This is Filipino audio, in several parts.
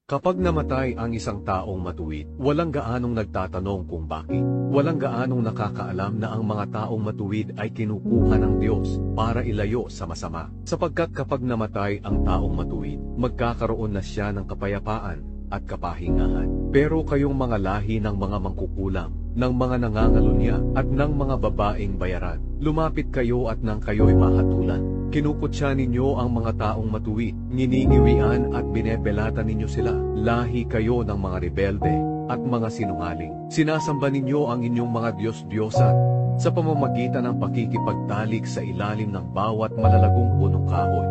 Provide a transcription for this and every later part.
Kapag namatay ang isang taong matuwid, walang gaanong nagtatanong kung bakit. Walang gaanong nakakaalam na ang mga taong matuwid ay kinukuha ng Diyos para ilayo sa masama. Sapagkat kapag namatay ang taong matuwid, magkakaroon na siya ng kapayapaan at kapahingahan. Pero kayong mga lahi ng mga mangkukulam, ng mga nangangalunya at ng mga babaeng bayaran, lumapit kayo at nang kayo'y mahatulan. Kinukutya ninyo ang mga taong matuwid, ngininiwian at binebelatan ninyo sila. Lahi kayo ng mga rebelde at mga sinungaling. Sinasamba ninyo ang inyong mga Diyos-Diyosan sa pamamagitan ng pakikipagtalik sa ilalim ng bawat malalagong punong kahoy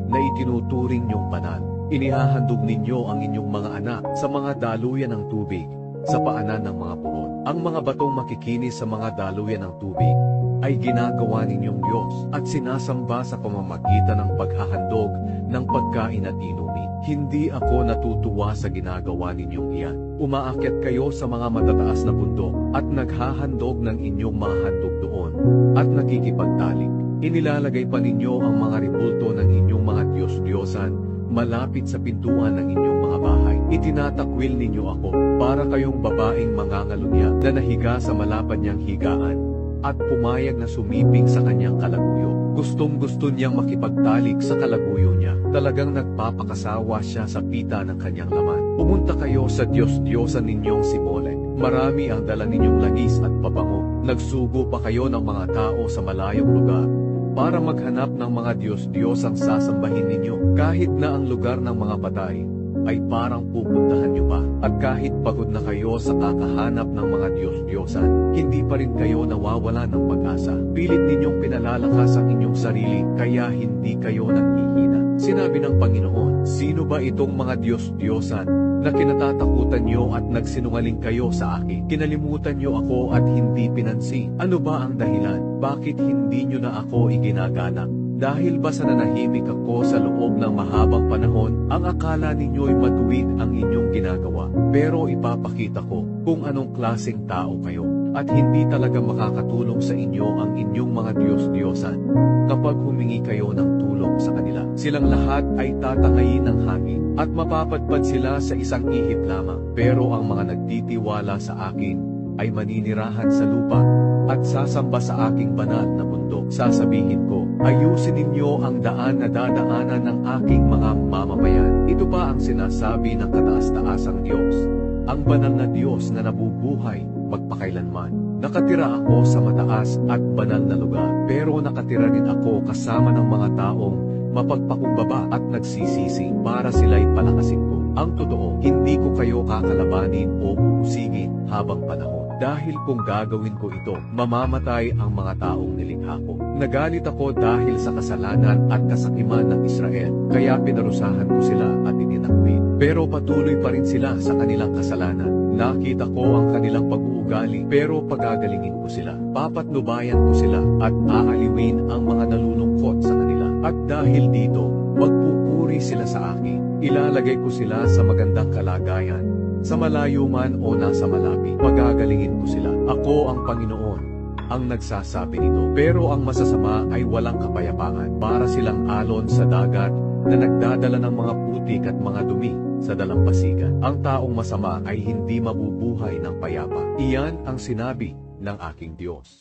na itinuturing niyong banal. Inihahandog ninyo ang inyong mga anak sa mga daluyan ng tubig, sa paanan ng mga puron. Ang mga batong makikinis sa mga daluyan ng tubig ay ginagawa ninyong Diyos at sinasamba sa pamamagitan ng paghahandog ng pagkain at inumin. Hindi ako natutuwa sa ginagawa ninyong iyan. Umaakyat kayo sa mga matataas na bundok at naghahandog ng inyong mga handog doon at nakikipagtalik. Inilalagay pa ninyo ang mga ribulto ng inyong mga Diyos-Diyosan malapit sa pintuan ng inyong mga bahay. Itinatakwil ninyo ako para kayong babaeng mangangalunya na nahiga sa malapad niyang higaan at pumayag na sumiping sa kanyang kalaguyo. Gustong-gusto niyang makipagtalik sa kalaguyo niya. Talagang nagpapakasawa siya sa pita ng kanyang laman. Pumunta kayo sa Diyos-Diyosan ninyong si Molek. Marami ang dala ninyong langis at pabango. Nagsugo pa kayo ng mga tao sa malayong lugar para maghanap ng mga Diyos-Diyosang sasambahin ninyo. Kahit na ang lugar ng mga patay ay parang pupuntahan nyo pa. At kahit pagod na kayo sa kakahanap ng mga Diyos-Diyosan, hindi pa rin kayo nawawala ng pag-asa. Pilit ninyong pinalalakas ang inyong sarili, kaya hindi kayo nanghihina. Sinabi ng Panginoon, sino ba itong mga Diyos-Diyosan na kinatatakutan nyo at nagsinungaling kayo sa akin? Kinalimutan nyo ako at hindi pinansin. Ano ba ang dahilan? Bakit hindi nyo na ako iginagalang? Dahil ba sa nanahimik ako sa loob ng mahabang panahon, ang akala ninyo'y matuwid ang inyong ginagawa. Pero ipapakita ko kung anong klaseng tao kayo. At hindi talaga makakatulong sa inyo ang inyong mga Diyos-Diyosan kapag humingi kayo ng tulong sa kanila. Silang lahat ay tatangayin ng hangin at mapapadpad sila sa isang ihip lamang. Pero ang mga nagtitiwala sa akin ay maninirahan sa lupa at sasamba sa aking banal na bundok. Sasabihin ko, ayusin ninyo ang daan na dadaanan ng aking mga mamamayan. Ito pa ang sinasabi ng kataas-taasang Diyos, ang banal na Diyos na nabubuhay magpakailanman. Nakatira ako sa mataas at banal na lugar, pero nakatira rin ako kasama ng mga taong mapagpakumbaba at nagsisisi para sila'y palakasin ko. Ang totoo, hindi ko kayo kakalabanin o uusigin habang panahon. Dahil kung gagawin ko ito, mamamatay ang mga taong nilikha ko. Nagalit ako dahil sa kasalanan at kasakiman ng Israel, kaya pinarusahan ko sila at itinakwil. Pero patuloy pa rin sila sa kanilang kasalanan. Nakita ko ang kanilang pag-uugali, pero pagagalingin ko sila. Papatnubayan ko sila at aaliwin ang mga nalulungkot sa kanila. At dahil dito, magpupuri sila sa akin. Ilalagay ko sila sa magandang kalagayan. Sa malayo man o nasa malapit, pagagalingin ko sila. Ako ang Panginoon, ang nagsasabi nito. Pero ang masasama ay walang kapayapaan. Para silang alon sa dagat na nagdadala ng mga putik at mga dumi sa dalampasigan. Ang taong masama ay hindi mabubuhay ng payapa. Iyan ang sinabi ng aking Diyos.